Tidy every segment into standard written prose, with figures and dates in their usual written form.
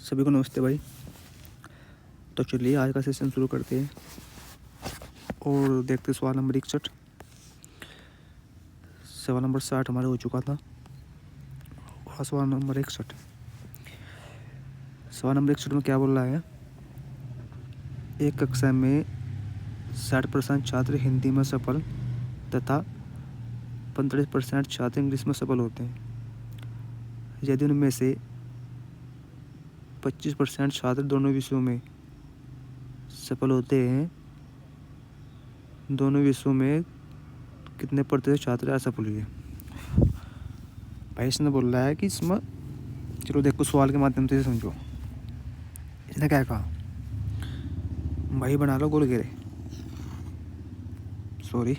सभी को नमस्ते भाई। तो चलिए आज का सेशन शुरू करते हैं और देखते सवाल नंबर 61। सवाल नंबर 60 हमारा हो चुका था और सवाल नंबर 61। सवाल नंबर 61 में क्या बोल रहा है? एक कक्षा में 60% छात्र हिंदी में सफल तथा 35% छात्र इंग्लिश में सफल होते हैं। यदि उनमें से 25% छात्र दोनों विषयों में सफल होते हैं, दोनों विषयों में कितने प्रतिशत छात्र असफल हुए? भाई इसने बोल रहा है कि इसमें, चलो देखो सवाल के माध्यम से समझो। इसने क्या कहा? भाई बना लो गोल घेरे, सॉरी,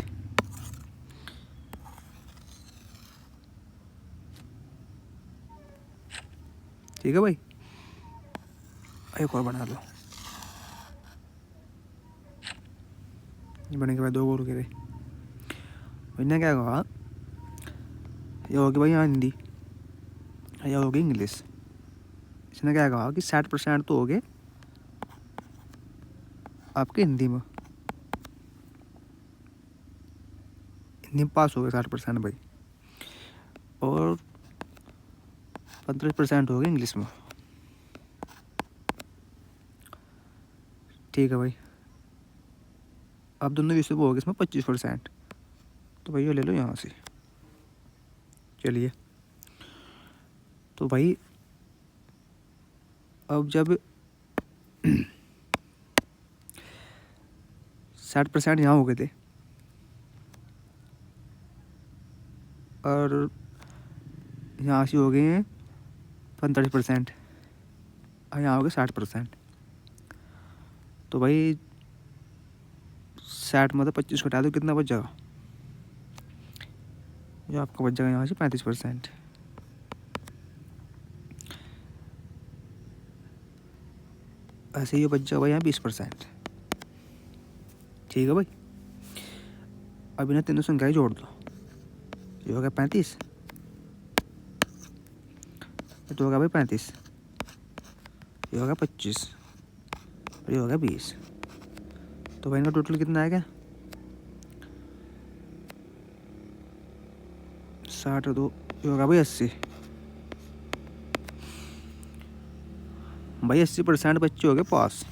ठीक है भाई, एक और बना लो। बने के बाद 2 गोल घेरे। इन्हें क्या कहा? ये होगी भाई यहाँ हिंदी, यह होगी इंग्लिश। इसने क्या कहा कि 60% तो हो गए आपके हिंदी में पास हो गए 60% भाई, और 35% हो गए इंग्लिश में। ठीक है भाई, अब दोनों विषय में हो गए इसमें 25%, तो भाई ये ले लो यहाँ से। चलिए, तो भाई अब जब 60% यहाँ हो गए थे और यहाँ से हो गए हैं 45% और यहाँ हो गए 60%, तो भाई 60 में तो 25 घटा दो, कितना बच जाएगा? जो आपका बच जाएगा यहाँ से 35%। ऐसे ही बच जाएगा यहाँ 20%। ठीक है भाई, अब इन्हें तीनों संख्याएं जोड़ दो। ये होगा 35, तो होगा भाई 35, ये होगा 25 और ये होगा 20। तो भाई इनका टोटल कितना आएगा? 60 दो, ये होगा भाई 80। भाई 80% बच्चे हो गए पास।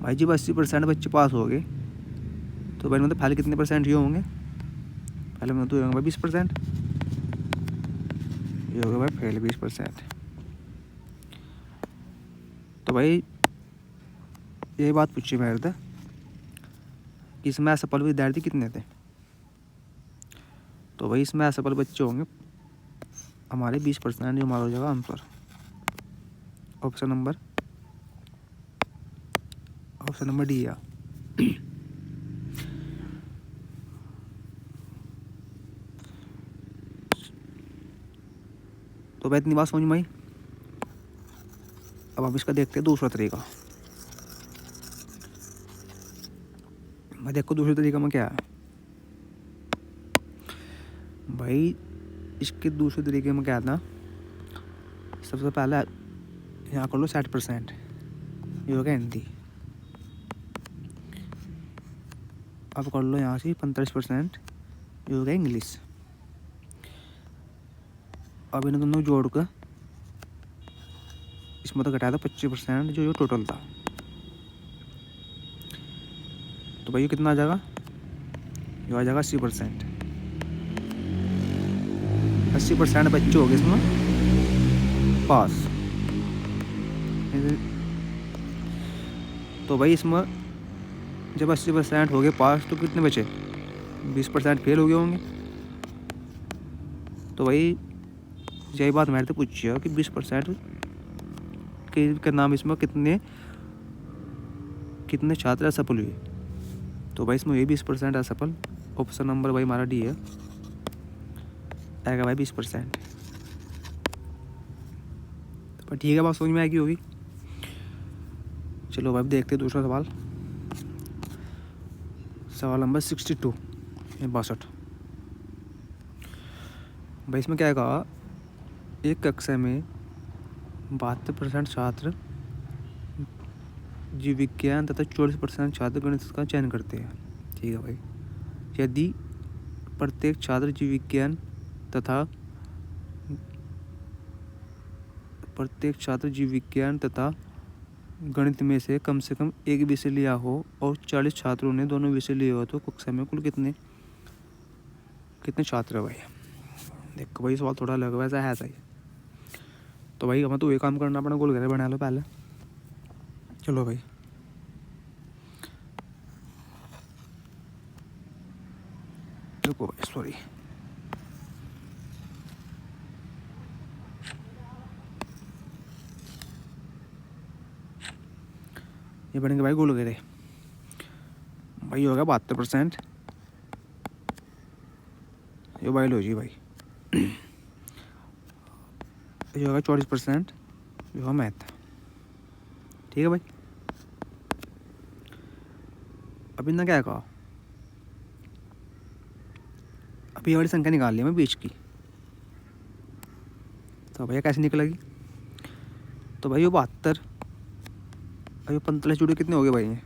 भाई जब 80% बच्चे पास हो गए तो भाई मतलब पहले कितने परसेंट ये होंगे? पहले मतलब तो होंगे भाई 20%, ये होगा भाई पहले 20%। तो भाई ये बात पूछी मेरे था कि इसमें असफल विद्यार्थी कितने थे? तो भाई इसमें असफल बच्चे होंगे हमारे 20%, जो हमारा हो जाएगा आंसर ऑप्शन नंबर डी है। तो भाई इतनी बात समझ में आई। अब इसका देखते हैं दूसरा तरीका। मैं देखो दूसरे तरीका में क्या है भाई। इसके दूसरे तरीके में क्या था? सबसे पहले यहाँ कर लो 60%, ये होगा हिंदी। अब कर लो यहाँ से 45%, ये होगा इंग्लिश। अब इन दोनों जोड़ कर इसमें तो घटाया था 25%, जो टोटल था। तो भाई ये कितना आ जाएगा? ये आ जाएगा 80%। 80% बच्चे हो गए इसमें पास। तो भाई इसमें जब 80% हो गए पास तो कितने बचे? 20% फेल हो गए होंगे। तो भाई यही बात मेरे से पूछी है कि 20% के नाम इसमें कितने छात्र असफल हुए? तो भाई इसमें ये 20% असफल, ऑप्शन नंबर भाई हमारा डी है, आएगा भाई 20%। तो ठीक है, बात समझ में आएगी होगी। चलो भाई देखते हैं दूसरा सवाल। सवाल नंबर 62 62। भाई इसमें क्या कहा? एक कक्षा में 72% छात्र जीव विज्ञान तथा 40% छात्र गणित का चयन करते हैं। ठीक है भाई। यदि प्रत्येक छात्र जीव विज्ञान तथा गणित में से कम एक विषय लिया हो और 40 छात्रों ने दोनों विषय लिए हो तो कक्षा में कुल कितने छात्र है भाई। देखो भाई सवाल थोड़ा अलग वैसा है सही। तो भाई हमें तो ये काम करना अपना गोल घर बना लो पहले। चलो भाई देखो भाई सॉरी ये बनेंगे भाई गोल घेरे। भाई होगा 72%। ये बायोलॉजी भाई। ये होगा 40%। ये होगा मैथ। ठीक है भाई। अभी ना क्या कहा, अभी ये वाली संख्या निकाल ली मैं बीच की। तो भैया कैसे निकलेगी? तो भाई वो 72 अभी 45 जुड़े कितने हो गए भाई? ये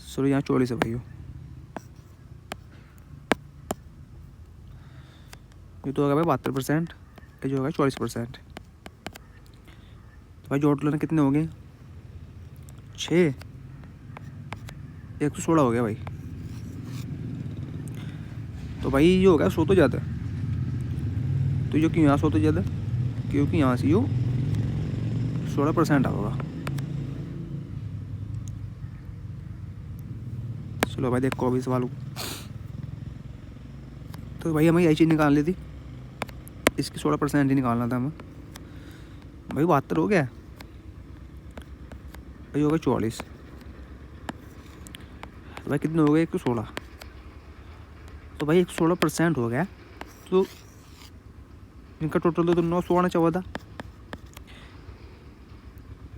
सॉरी यहाँ 44 है भाई। ये तो होगा भाई 72%। ये जो होगा 40%। तो भाई जोड़ लो ना कितने हो गए? 6 116 हो गया भाई। तो भाई ये हो गया 100 तो ज़्यादा। तो जो क्यों यहाँ 100 तो ज़्यादा? क्योंकि यहाँ से यो 16% होगा। चलो भाई देखो अभी सवाल। तो भाई हमें यही चीज़ निकालनी थी, इसकी 16% ही निकालना था हमें। भाई 72 हो गया। भाई होगा 44। तो भाई कितने हो गए? 116। तो भाई 116% हो गया। तो इनका टोटल तो 900 आना चाहिए था।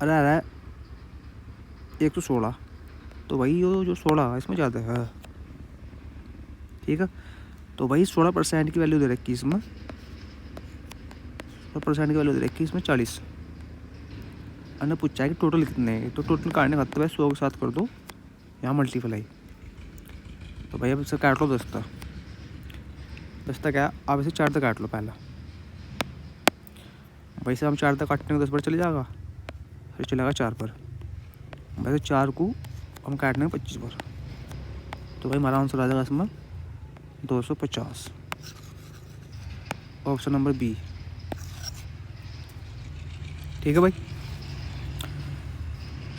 अरे 116। तो भाई ये जो 16 है इसमें ज़्यादा है। ठीक है। तो भाई 16% की वैल्यू दे रखी इसमें, 16% की वैल्यू दे रखी इसमें 40। अन्य पूछा है कि टोटल कितने हैं। तो टोटल काटने खाते भाई 100 के साथ कर दो यहाँ मल्टीप्लाई। तो भाई अब इसे काट लो 10 क्या, आप इसे 4 तक काट लो पहला। भाई से हम 4 तक काटने को 10 पर चले जाएगा, फिर चलेगा 4 पर। भाई 4 को हम काटने को 25 पर। तो भाई हमारा आंसर आ जाएगा इसमें 250। Option number B. ठीक है भाई।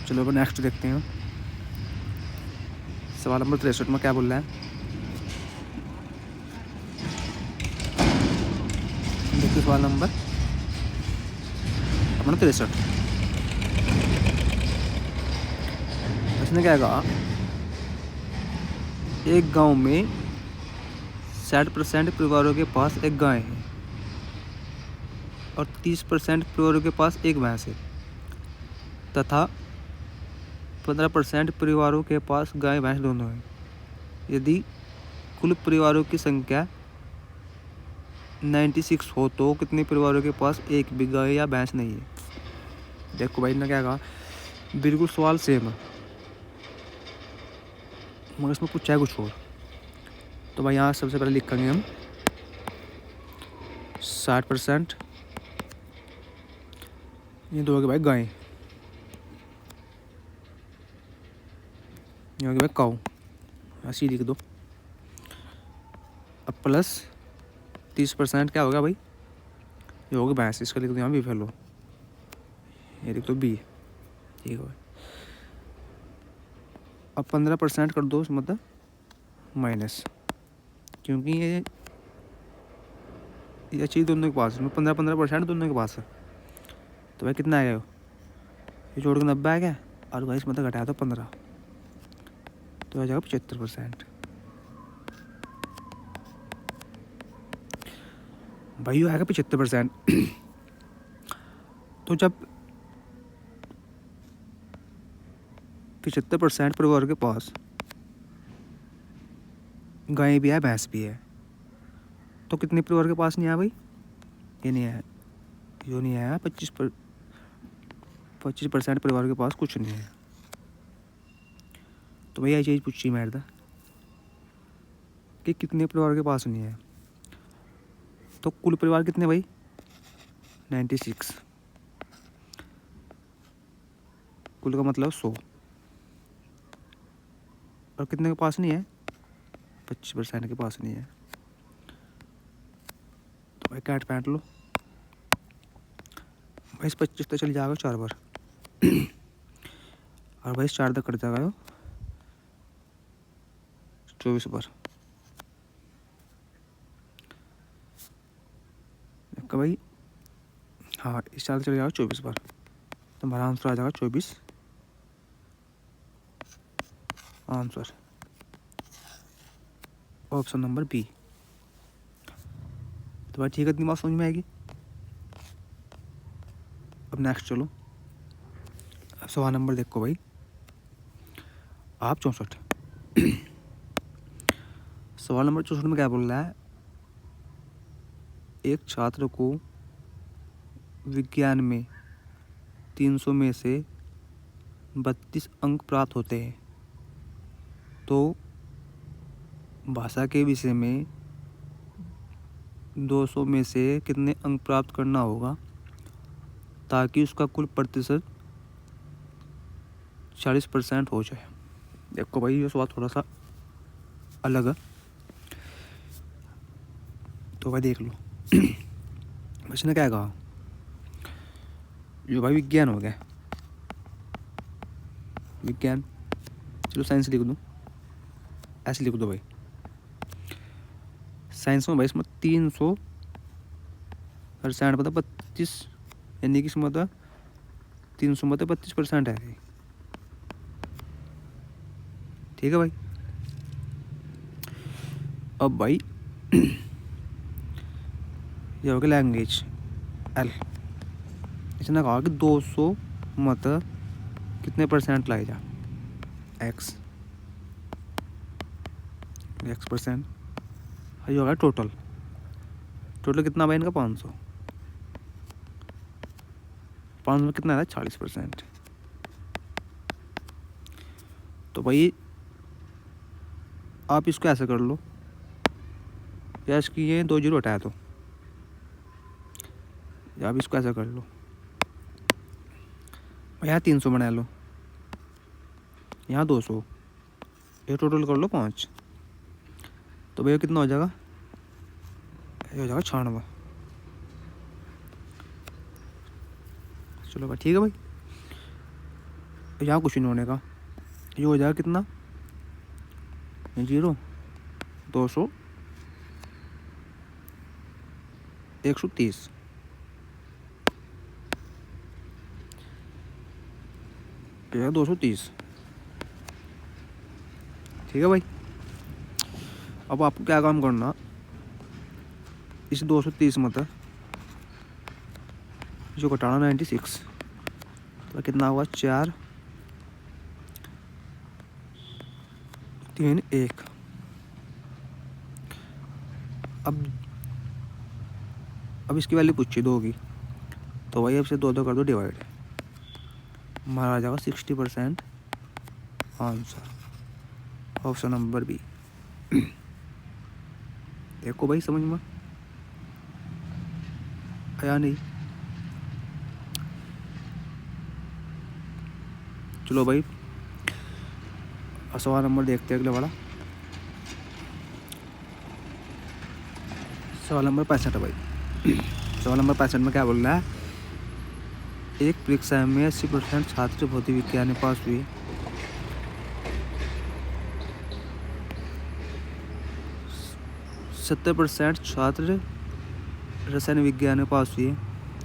चलो अब नेक्स्ट देखते हैं। सवाल नंबर 63 में क्या बोल रहा है? देखिए सवाल नंबर अपना 63। इसने क्या कहा, एक गांव में 60% परिवारों के पास एक गाय है और 30% परिवारों के पास एक भैंस है तथा 15% परिवारों के पास गाय भैंस दोनों हैं। यदि कुल परिवारों की संख्या 96 हो तो कितने परिवारों के पास एक भी गाय या भैंस नहीं है? देखो भाई ने क्या कहा, बिल्कुल सवाल सेम है मगर इसमें पूछा है कुछ और। तो भाई यहाँ सबसे पहले लिखेंगे हम 60%। ये दो हो गए भाई गाय, ये हो गया भाई काऊ, ऐसे लिख दो। अब प्लस 30% क्या होगा भाई? ये होगा भैंस, इसका लिख दो यहाँ बी फैलो, ये लिख दो बी। ठीक है भाई। अब 15% कर दो मतलब माइनस, क्योंकि ये चीज़ दोनों के पास है, 15% दोनों के पास है। तो भाई कितना आएगा? ये जोड़ के 90 आ गया और भाई इसमें घटाया तो 15, तो आ जाएगा 75%। भाई वो आएगा 75%। तो जब 75% परिवार के पास गाय भी है भैंस भी है तो कितने परिवार के पास नहीं है भाई? ये नहीं आया, यो नहीं आया। 25% परिवार के पास कुछ नहीं है। तो भैया ये चीज़ पूछी मैड था कि कितने परिवार के पास नहीं है। तो कुल परिवार कितने भाई? 96। कुल का मतलब 100। और कितने के पास नहीं है? 25% के पास नहीं है। तो भाई कैट पैंट लो भाई। इस 25 तो चल जाएगा 4 बार और भाई 4 तक कट जाएगा 24 बार। भाई हाँ, इस 4 चल जाएगा 24 बार। तो हमारा आंसर आ जाएगा 24 आंसर। Option number B. तो भाई ठीक है, इतनी बात समझ में आएगी। अब नेक्स्ट चलो, सवाल नंबर देखो भाई आप 64। सवाल नंबर 64 में क्या बोल रहा है? एक छात्र को विज्ञान में 300 में से 32 अंक प्राप्त होते हैं, तो भाषा के विषय में 200 में से कितने अंक प्राप्त करना होगा ताकि उसका कुल प्रतिशत 40% हो जाए। देखो भाई ये सवाल थोड़ा सा अलग है, तो भाई देख लो। इसने क्या कहा? जो भाई विज्ञान हो गया, विज्ञान, चलो साइंस लिख दूँ, ऐसे लिख दो भाई। साइंस में भाई इसमें 300% मतलब 25, यानी कि इसमें मतलब 300 मतलब 25% है। ठीक है भाई। अब भाई ये हो गया लैंग्वेज एल। इसने कहा कि 200 मतलब कितने परसेंट लाए जा? x%। ये होगा टोटल कितना भाई इनका? 500 में कितना है? 40%। तो भाई आप इसको ऐसे कर लो, या इसकी ये 2 जीरो हटाया तो, या आप इसको ऐसा कर लो, यहाँ 300 बना लो, यहाँ 200, ये टोटल कर लो 5। तो भैया कितना हो जाएगा? ये हो जाएगा 96। चलो भाई ठीक है भाई। यहाँ कुछ नहीं होने का, ये हो जाएगा कितना? 0, 200, 130। ये 230। ठीक है भाई। अब आपको क्या काम करना, इस 230 में जो घटाना 96, तो कितना हुआ? 4, 3, 1। अब इसकी वैल्यू पूछी 2 की, तो भाई अब से 2 कर दो डिवाइड, हमारा आ जाएगा 60% आंसर। Option number B. देखो भाई समझ में आया नहीं? चलो भाई सवाल नंबर देखते हैं अगले वाला। सवाल नंबर 65 है भाई। सवाल नंबर 65 में क्या बोल रहा है? एक परीक्षा में 80% छात्र भौतिक विज्ञान में पास हुए, 70% छात्र रसायन विज्ञान में पास हुए।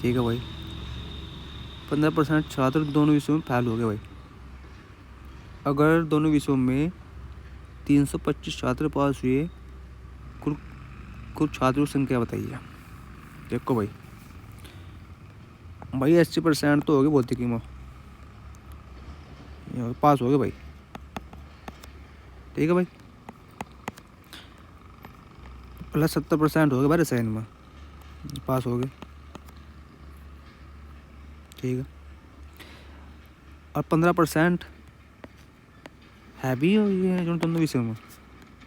ठीक है भाई। 15% छात्र दोनों विषयों में फेल हो गए भाई। अगर दोनों विषयों में 325 छात्र पास हुए, कुल छात्रों की संख्या बताइए। देखो भाई 80% तो हो गए भौतिकी में, पास हो गए भाई। ठीक है भाई। प्लस 70% हो गए भाई रसायन में, पास हो गए। ठीक है। और 15% है भी ये जो दोनों विषयों में,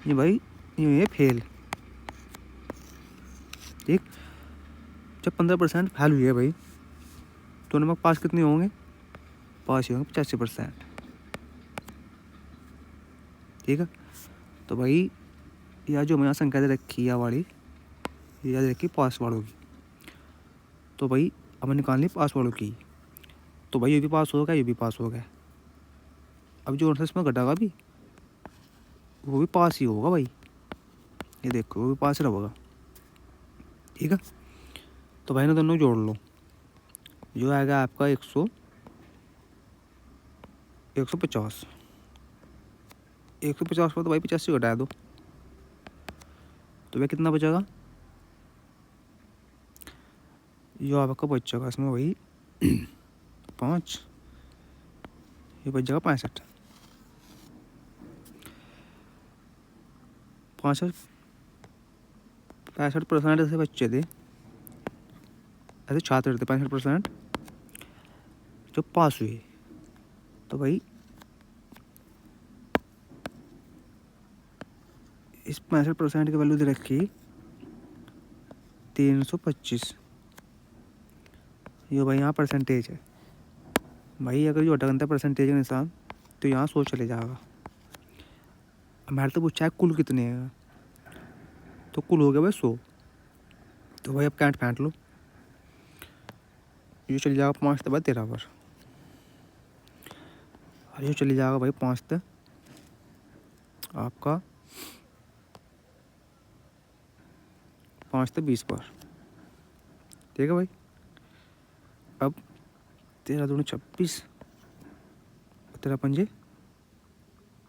ये भाई ये फेल। ठीक, जब 15% फेल हुई है भाई तो नंबर पास कितने होंगे? पास ही होंगे 85%। ठीक है, तो भाई यह जो मैंने संख्या दे रखी है वाली, यह दे रखी पास वालों की। तो भाई अब निकालनी पास वालों की। तो भाई ये भी पास हो गया, ये भी पास हो गया। अब जो इसमें घटागा भी वो भी पास ही होगा भाई, ये देखो वो भी पास ही रहेगा। ठीक है, तो भाई ना दोनों जोड़ लो, जो आएगा आपका 150 150 पर तो भाई 85 घटा दो, तो भाई कितना बचेगा? जो आपका बचेगा इसमें भाई 5, ये बच जाएगा 65। 65% ऐसे बच्चे थे, ऐसे छात्र थे 65% जो पास हुए। तो भाई इस 65% की वैल्यू दे रखी 325। ये भाई यहाँ परसेंटेज है भाई, अगर जो अटकता परसेंटेज का निशान तो यहाँ 100 चले जाएगा। हमारे तो पूछा है कुल कितने हैं, तो कुल हो गया भाई 100। तो भाई अब कैंट फेंट लो, ये चली जाएगा 5 तक भाई 13 पर, और ये चली जाएगा भाई 5 तक आपका 5 तक 20 पर। ठीक है भाई, अब 13 दूनी 26, 13 पंजे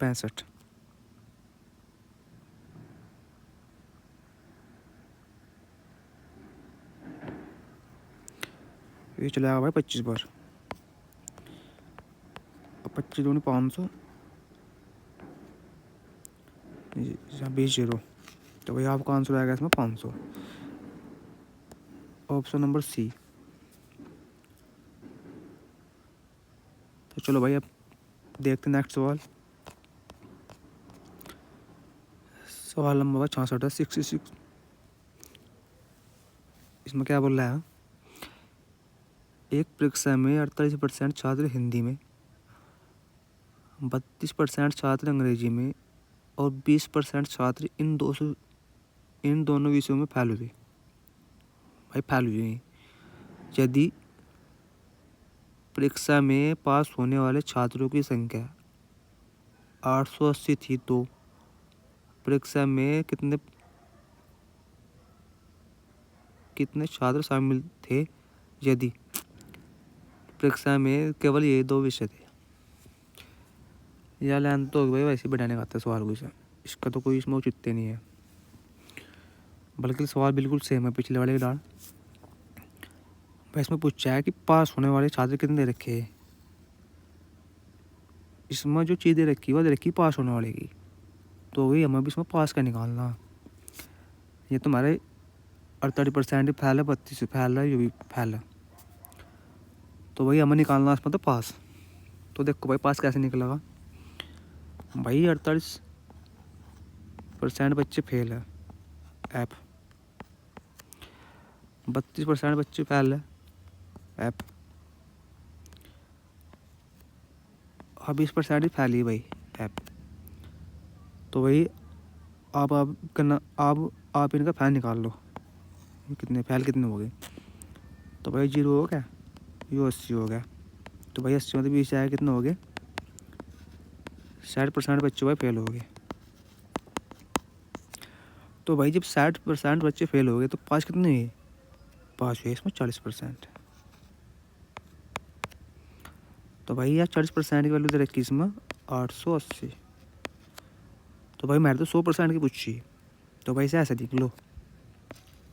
65। ये चला जाएगा भाई 25 पर, 25 दूनी 500, 20 0। तो भाई आपका आंसर आएगा इसमें 500, ऑप्शन नंबर सी। तो चलो भाई अब देखते हैं नेक्स्ट सवाल। सवाल नंबर 66 है, 66। इसमें क्या बोल रहा है? एक परीक्षा में 48% छात्र हिंदी में, 32% छात्र अंग्रेजी में और 20% छात्र इन दोनों विषयों में फेल हुए। भाई फेल हुए हैं। यदि परीक्षा में पास होने वाले छात्रों की संख्या 880 थी तो परीक्षा में कितने छात्र शामिल थे यदि परीक्षा में केवल ये 2 विषय थे? या लाइन तो भाई वैसे बैठाने का आता है सवाल को, इसका तो कोई इसमें औचित्य नहीं है, बल्कि सवाल बिल्कुल सेम है पिछले वाले के डाल। इसमें पूछा है कि पास होने वाले छात्र कितने दे रखे हैं। इसमें जो चीज़ दे रखी है वो दे रखी पास होने वाले की, तो वही हमें भी इसमें पास का निकालना। ये तो हमारे 48% फैल है, 32 फैल है, ये भी फैल है, तो भाई हमें निकालना इसमें तो पास। तो देखो भाई पास कैसे निकलेगा? भाई 48% बच्चे फेल है ऐप, 32% बच्चे फेल है ऐप, और 20% ही फैली भाई ऐप। तो भाई आप करना, आप इनका फैल निकाल लो, कितने फैल कितने हो गए। तो भाई 0 हो गया, ये 80 हो गया। तो भाई 80 में तो 20 आया, कितने हो गए? 60% बच्चे भाई फेल हो गए। तो भाई जब 60% बच्चे फेल हो गए तो पास कितने हुए? पास हुए इसमें 40%। तो भाई यार 40% की वैल्यू दे रखी इसमें 880। तो भाई मैंने तो 100% की पूछी, तो भाई से ऐसे लिख लो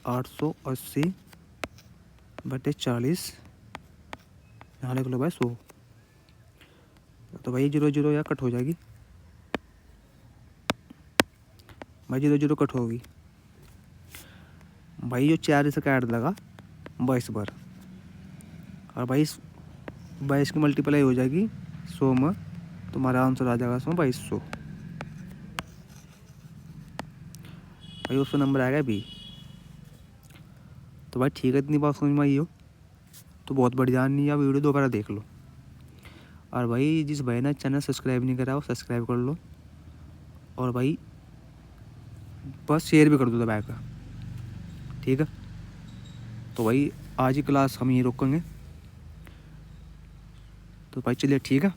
880 बटे 40, यहाँ लिख लो भाई 100। तो भाई 0 0 यार कट हो जाएगी भाई, 0 0 कट होगी भाई। जो 4 से काट लगा 22 बार, और भाई 22 की मल्टीप्लाई हो जाएगी 100 में, तुम्हारा आंसर आ जाएगा इसमें 2200। भाई उसका नंबर आएगा बी। तो भाई ठीक है, इतनी बात समझ में आई हो तो बहुत बढ़िया, नहीं या वीडियो दोबारा देख लो। और भाई जिस भाई ने चैनल सब्सक्राइब नहीं करा वो सब्सक्राइब कर लो, और भाई बस शेयर भी कर दो दबा कर, ठीक है। तो भाई आज ही क्लास हम यहीं रोकेंगे, तो भाई चलिए ठीक है।